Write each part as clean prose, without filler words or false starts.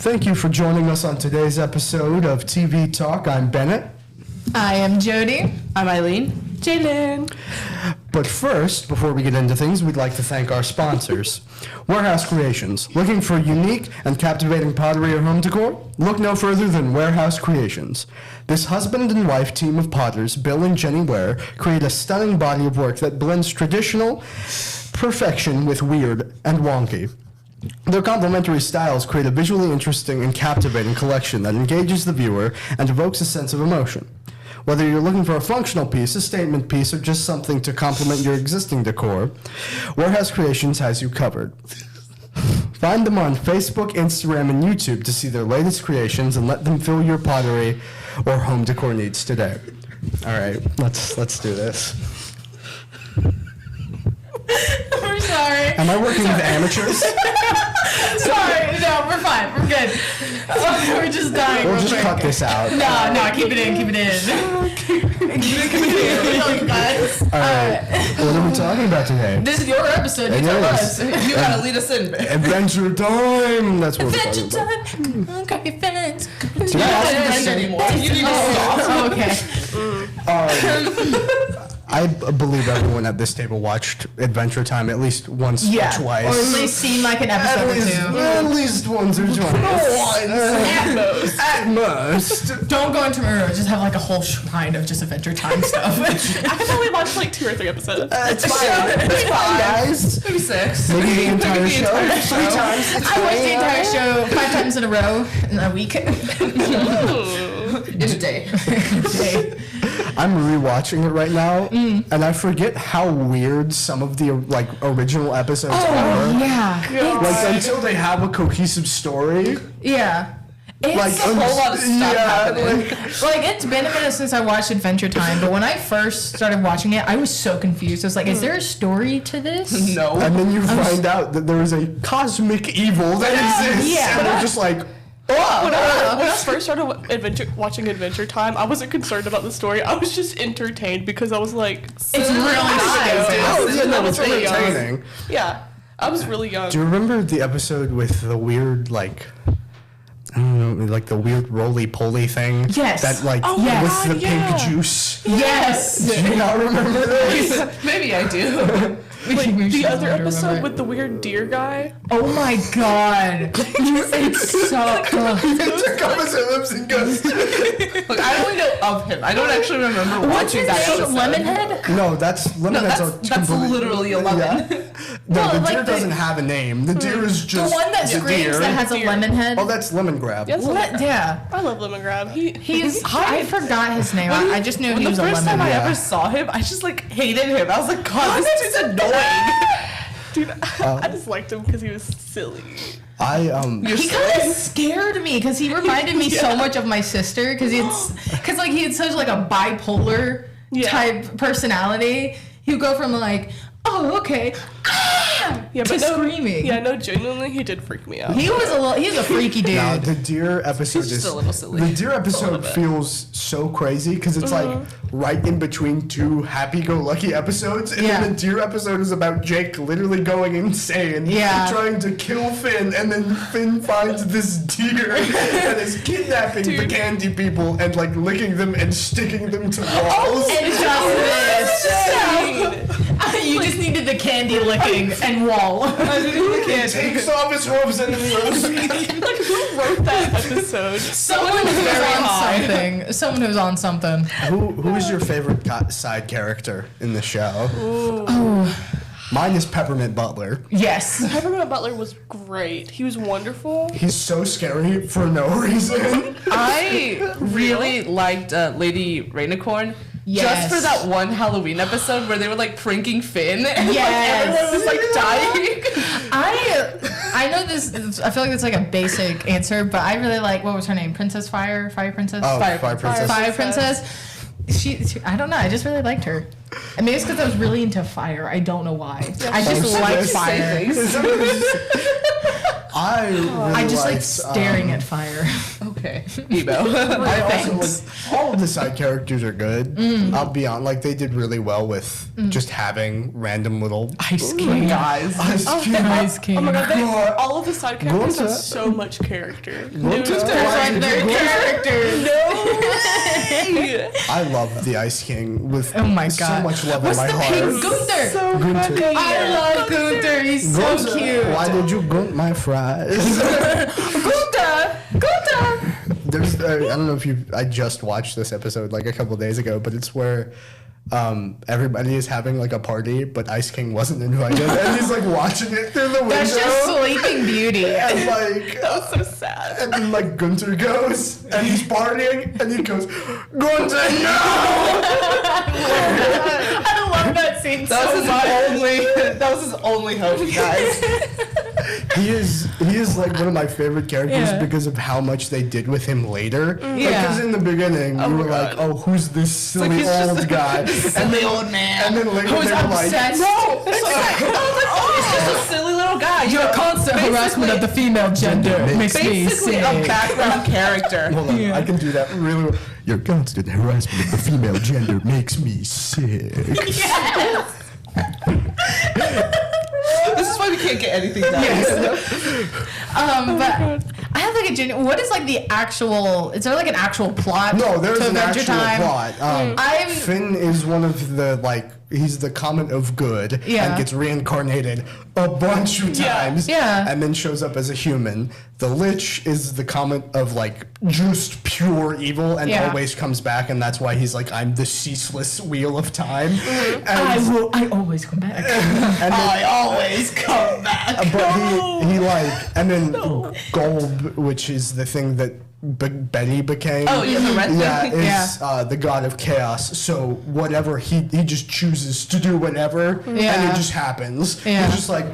Thank you for joining us on today's episode of TvTalk. I'm Bennett. I am Jody. I'm Eileen. Jalen. But first, before we get into things, we'd like to thank our sponsors. Warehouse Creations. Looking for unique and captivating pottery or home decor? Look no further than Warehouse Creations. This husband and wife team of potters, Bill and Jenny Ware, create a stunning body of work that blends traditional perfection with weird and wonky. Their complementary styles create a visually interesting and captivating collection that engages the viewer and evokes a sense of emotion. Whether you're looking for a functional piece, a statement piece, or just something to complement your existing decor, Warehouse Creations has you covered. Find them on Facebook, Instagram, and YouTube to see their latest creations and let them fill your pottery or home decor needs today. All right, let's do this. We're sorry. Am I working with amateurs? Sorry. No, we're fine. We're good. We're just dying. We'll real just quick. cut this out. No, keep it in. Keep it in. All right, what are we talking about today? This is your episode. You tell us. You gotta lead us in. Adventure time! That's what we're Adventure talking about. time. Okay, friends. Do you have to Friends say- anymore. You need to stop. Okay. I believe everyone at this table watched Adventure Time at least once or twice. Or at least seen like an episode or two. At least once or twice. At most. At most. Don't go into my room. Just have like a whole shrine of just Adventure Time stuff. I could probably watch like 2 or 3 episodes. It's fine. It's fine, guys. Maybe 6. Maybe the entire show. 3 times. It's I watched the fine. entire show 5 times in a row in a week. In a day. I'm rewatching it right now, and I forget how weird some of the like original episodes are. Yeah. Like until they have a cohesive story. Yeah. It's Like a whole lot of stuff happening. like it's been a minute since I watched Adventure Time, but when I first started watching it, I was so confused. I was like, is there a story to this? No. And then you find out that there is a cosmic evil that exists, Yeah. and they're just like, When I first started watching Adventure Time, I wasn't concerned about the story. I was just entertained because I was like, It's really nice. oh yeah, no, I it's was really young. entertaining. Yeah, I was really young. Do you remember the episode with the weird, like, I don't know, like the weird roly-poly thing? Yes. That, like, yes. with the yeah. pink juice? Yes. Do you not remember this? Maybe I do. Like We the should other remember episode it. with the weird deer guy. Oh my god. It's so Took off his lips and goes, Look, I only know of him. I don't actually remember watching that episode. Lemonhead? no, that's No, Lemonhead's that's literally a lemon. Yeah. No, Well, the like deer the- doesn't have a name. The deer is The just one that the screams deer. that has a Deer. lemon head? Oh, that's Lemon Grab. Yes, What? Yeah. I love Lemon Grab. He's I forgot his name. I just knew he The was a first lemon. time I Yeah. ever saw him, I just like hated him. I was like, God, this dude's annoying. dude, I just liked him because he was silly. I He kind of scared me because he reminded me so much of my sister because he had such like a bipolar type personality. He would go from like, oh okay, Yeah, to but no, screaming. Yeah, no, genuinely, he did freak me out. He's a freaky dude. now the deer episode He's just is a little silly. the deer episode feels so crazy because it's like right in between 2 happy-go-lucky episodes, and Yeah. then the deer episode is about Jake literally going insane, Yeah. trying to kill Finn, and then Finn finds this deer and is kidnapping the candy people and like licking them and sticking them to walls. And just this. You just needed the candy licking and wall. He takes off his hooves and then throws Like, who wrote that episode? Someone who's on something. Someone who's on something. Who is your favorite side character in the show? Mine is Peppermint Butler. Yes. Peppermint Butler was great. He was wonderful. He's so scary for no reason. I really liked Lady Rainicorn. Yes. Just for that one Halloween episode where they were like pranking Finn and Yes. like everyone was like dying. I know this. I feel like it's like a basic answer, but I really like what was her name? Princess Fire Princess. Oh, Fire Princess. Fire Princess. She, I don't know. I just really liked her. And maybe it's because I was really into fire. I don't know why. I just like fire. I really I just like liked, staring at fire. Okay. Okay. Emo. I also Thanks. like, all of the side characters are good. I'll be honest, like they did really well with just having random little Ice King. Guys. Ice King. Ice King. Oh my god, God. all of the side characters Gunta. have so much character. Gunta. There's like their characters. I love the Ice King with Oh my so God. much love What's in my the heart. pink Gunther? So Gunther. funny. I love Gunther. He's so Gunta, cute. Why did you grunt my fries? Gunther. Gunther. There's, I don't know if you. I just watched this episode like a couple days ago, but it's where everybody is having like a party, but Ice King wasn't invited, and he's like watching it through the window. That's just Sleeping Beauty. And like, That was so sad. and then like Gunther goes, and he's partying, and he goes, Gunther, no! I love that scene That so was his much. that was his only hope, guys. He is like one of my favorite characters Yeah. because of how much they did with him later. Yeah. Because in the beginning, you were like, oh, who's this silly he's just old a guy? Silly old man. And then later Who's they were like, obsessed? no! He's just a silly little guy. Your constant harassment of the female gender makes me Basically a sick. background character. Hold on, Yeah. I can do that really well. Your constant harassment of the female gender makes me sick. This is why we can't get anything done. But I have like a genuine. What is like the actual? Is there like an actual plot? No, there's to an Adventure actual Time? plot. I'm- Finn is one of the, like, he's the comet of good Yeah. and gets reincarnated a bunch of times Yeah. and then shows up as a human. The Lich is the comet of, like, just pure evil and Yeah. always comes back, and that's why he's like, I'm the ceaseless wheel of time. And, I always come back. and then, always come back. but he like, and then Golb, which is the thing that Betty became. Oh, yeah, the red thing. Yeah, is Yeah. the god of chaos. So whatever he just chooses to do whatever, and Yeah. it just happens. Yeah. He's just like,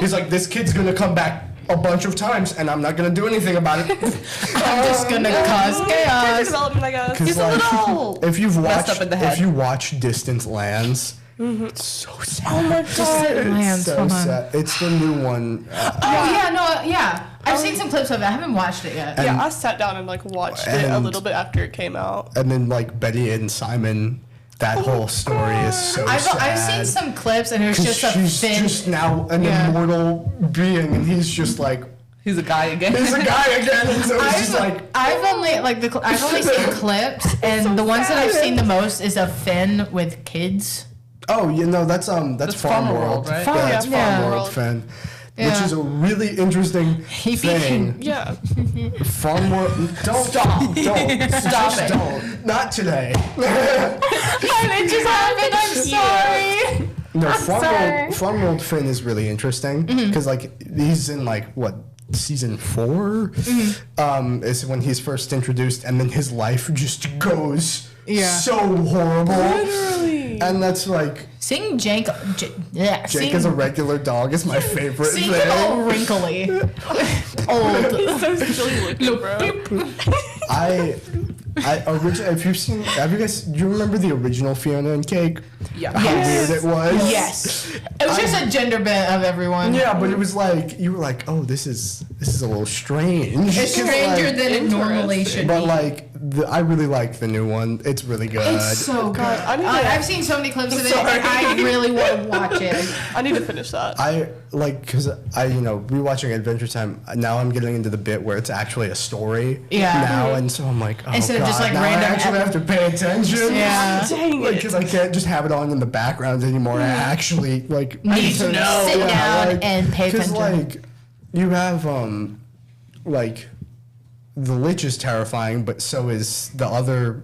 he's like, this kid's gonna come back a bunch of times, and I'm not gonna do anything about it. I'm just gonna cause Character chaos. development, I guess. 'Cause, He's a little if you've messed watched, up in the head. if you watch Distant Lands, it's so sad. Oh my Distant god. Lands. It's so Hold on. sad. It's the new one. Oh yeah, no, yeah. I've seen some clips of it. I haven't watched it yet. Yeah, I sat down and like watched it a and- little bit after it came out. And then like Betty and Simon, that whole story is so I've sad. seen some clips and it was 'Cause just a she's thin. just now an Yeah. immortal being, and he's just like, He's a guy again. he's a guy again, and so it's just like, I've only seen clips, and the ones that I've seen the most is of Finn with kids. oh, you know, that's Farm Farmer World, World, right? Yeah, that's Yeah. Farm Yeah. World, Finn. Which Yeah. is a really interesting He thing. Yeah. Farm World, don't Stop. don't Stop just it. don't, not today. And it just happened. I'm sorry. No, sorry. Mm-hmm. Farm World Finn is really interesting because like he's in like what season 4 Mm-hmm. is when he's first introduced, and then his life just goes Yeah. so horrible. Literally. And that's like Seeing Jake Jake as a regular dog is my favorite seeing him all thing. wrinkly, old. He's so silly looking, bro. I originally, if you've seen, have you guys? Do you remember the original Fiona and Cake? Yeah. How Yes. weird it was. Yes, it was just a gender bit of everyone. Yeah, but it was like you were like, oh, this is a little strange. It's 'Cause, stranger like, than it normally should But be. like, I really like the new one. It's really good. It's so good. I need to- I've seen so many clips of it, and I really want to watch it. I need to finish that. I like because rewatching Adventure Time. Now I'm getting into the bit where it's actually a story. Yeah. Now, and so I'm like, oh Instead of god, just, like, now random I actually have to pay attention. Yeah. Dang it. Because I can't just have it on in the background anymore. I actually like Need to know. Sit down and pay Because attention. like you have like the Lich is terrifying, but so is the other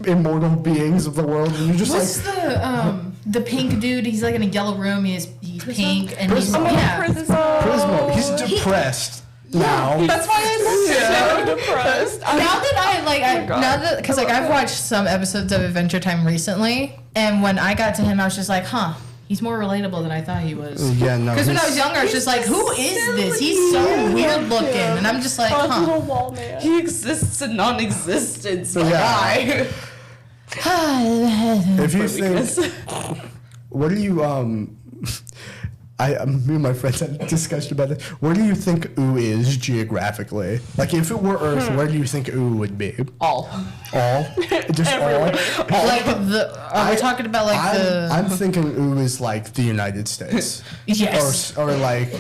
immortal beings of the world, and you're just What's like. the pink dude? He's like in a yellow room. He's pink and he's Prismo. yeah. Prismo, he's depressed now. That's why I'm so depressed. now that God. now that because like I've watched some episodes of Adventure Time recently, and when I got to him, I was just like, huh. He's more relatable than I thought he was. Yeah, no. Because when I he's- was younger, I was just like, who is this? He's so weird looking. And I'm just like, Oh, huh. little wall man. He exists in non-existence. Yeah. Why? If you weakness. think, what do you Me and my friends had a discussion about it. Where do you think Oo is geographically? Like, if it were Earth, where do you think Oo would be? All. All? Just all? Like are we talking about like I'm thinking Oo is like the United States. Yes. Or like,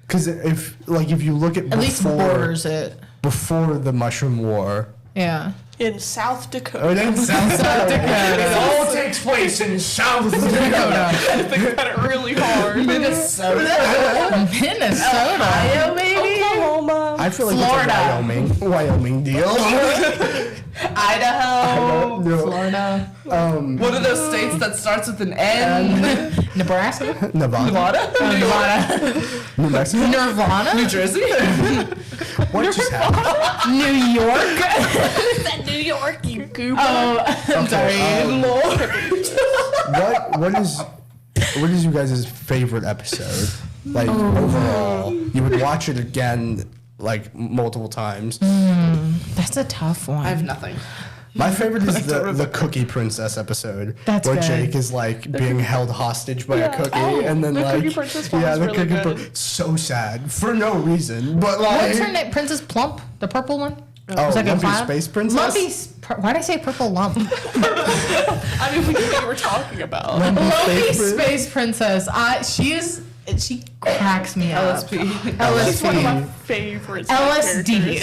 because if you look at least borders it. Before the Mushroom War. Yeah. In South Dakota. It ain't South Dakota. It all takes place in South Dakota. I think about it really hard. Minnesota, Ohio, maybe. Oklahoma. I feel like Florida. it's a Wyoming deal. Idaho. No. Florida. One of those states that starts with an N. Nebraska. Nevada. Nevada. New Mexico. Nirvana. New Jersey. What just happened? New York. That New York, you goober. Oh, I'm sorry. What is you guys' favorite episode? Like overall, you would watch it again like multiple times. That's a tough one. I have nothing. My favorite is the Cookie Princess episode, That's where good. Jake is like being held hostage by a cookie, and then the like Cookie Princess one was really good. so sad for no reason, but like What's her name? Princess Plump, the purple one. oh, like a Lumpy clown? Space Princess. Why'd I say purple lump? I mean, we knew what you were talking about. Lumpy Space Princess. She cracks me up. LSP. She's one of my LSD. favorites. LSD.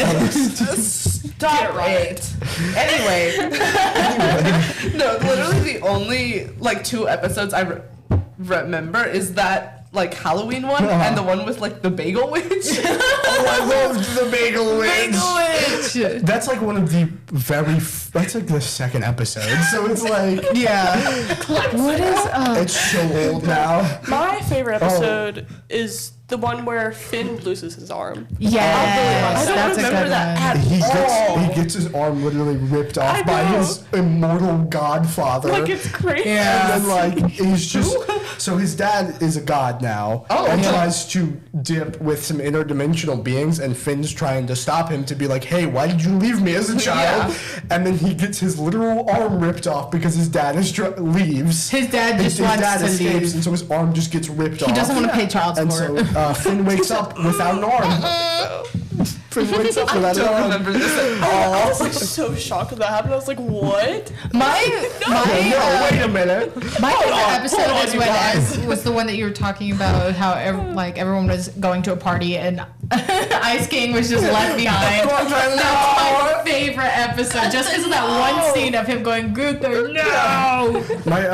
Stop it. Anyway. No, literally the only like 2 episodes I remember is that like Halloween one and the one with like the bagel witch. Oh, I loved the Bagel Witch. That's like one of the that's like the second episode, so it's like Yeah. What is it's so old now. My favorite episode is the one where Finn loses his arm. Yes, I don't that's a remember good that one. He gets his arm literally ripped off I by know. his immortal godfather. Like, it's crazy. Yeah. And then like he's just so his dad is a god now and tries to dip with some interdimensional beings, and Finn's trying to stop him to be like, hey, why did you leave me as a child? And then he gets his literal arm ripped off because his dad leaves. His dad just his wants dad to escapes, leave. and so his arm just gets ripped off. He doesn't want to pay child And support. so Finn wakes up without an arm. Finn wakes up without an I don't arm. remember this at all. I was like so shocked when that happened. I was like, what? My Wait a minute. My favorite on, episode hold on, is you when guys. was the one that you were talking about how everyone was going to a party and Ice King was just left behind. That's my favorite episode, just because of that one scene of him going Gunther, no. My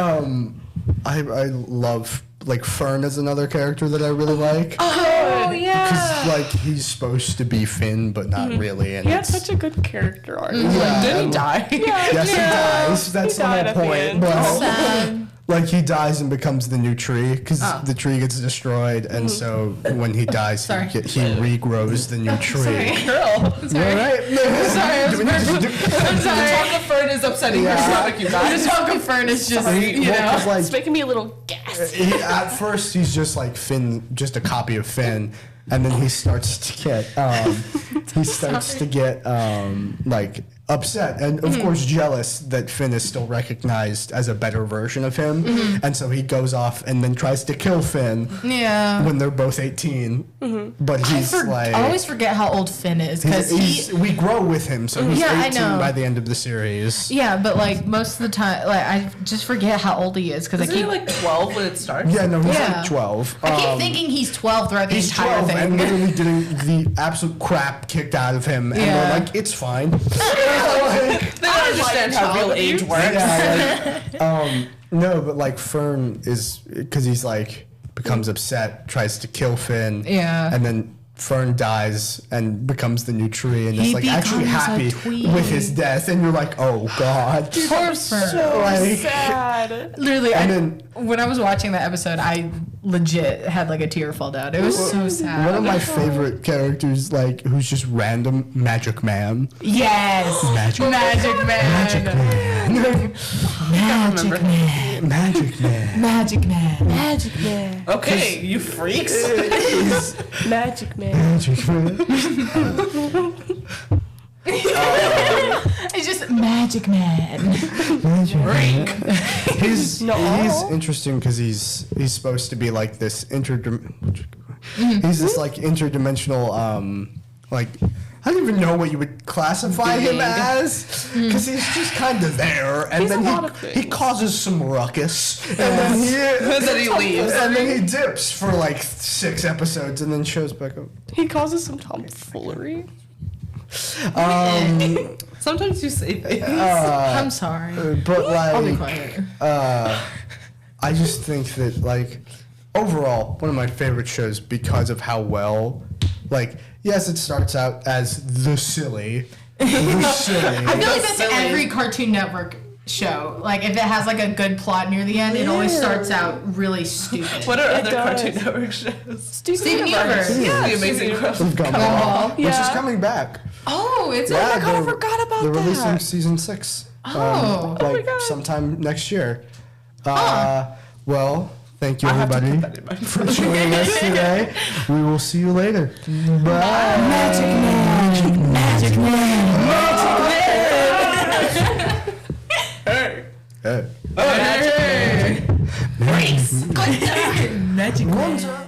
I love like Fern is another character that I really like. Oh Because yeah. like he's supposed to be Finn, but not really, and He had it's, such a good character arc. yeah, Did he die? Yes, he dies. That's the died whole at the point. end. Well, Sad. like he dies and becomes the new tree because the tree gets destroyed, and so when he dies, Sorry. he regrows the new tree. Sorry. Girl. You all right? Sorry, I was I'm The sorry. talk of Fern is upsetting your stomach, you The guys. talk of Fern is just, you Well, know. 'cause, like, It's making me a little gas. at first he's just like Finn, just a copy of Finn, and then he starts to get like upset and of course jealous that Finn is still recognized as a better version of him, and so he goes off and then tries to kill Finn Yeah. when they're both 18. But he's like I always forget how old Finn is because we grow with him, so he's Yeah, I 18 know. by the end of the series. yeah, but like most of the time, like I just forget how old he is because I Isn't he keep like 12 when it starts? Yeah, no, he's Yeah. like 12. I keep thinking he's 12 throughout the He's entire 12 and thing. literally getting the absolute crap kicked out of him, and Yeah. we're like, it's fine. Like, They don't understand how real age works. yeah, like, no, but like Fern is because he's like becomes upset, tries to kill Finn, Yeah. and then Fern dies and becomes the new tree, and He is like actually becomes a happy twee. with his death, and you're like, oh god. Poor Fern. So Like- sad. Literally, And when I was watching that episode, I legit had like a tear fall down. It was so sad. One of my favorite characters, like who's just random, Magic Man. Yes, Magic Magic Man. Magic Man. Magic Man. Magic Man. Magic Man. Magic Man. Okay, you freaks. Is Magic Man. Magic Man. I He's just Magic Man. He's interesting because he's supposed to be like this he's this like interdimensional like I don't even know what you would classify him as because he's just kind of there and then he causes some ruckus and then he leaves and then he dips for like 6 episodes and then shows back up. He causes some tomfoolery. Sometimes you say things. I'm sorry. But like, I'll be quiet. I just think that like overall one of my favorite shows because of how well, like, yes, it starts out as the silly. I feel like that's every Cartoon Network show. Like if it has like a good plot near the end, it always starts out really stupid. What are other Cartoon Network shows? Steven Universe. Yeah, The Amazing Gumball, which is coming back. Oh, it's oh my god, I forgot about they're that. releasing season 6. Oh. Oh my God. Sometime next year. Well, thank you I have to everybody put that in mind. for joining us today. We will see you later. Bye. Magic Man. Magic Man. Hey. Hey. Hey. Magic Man. One time.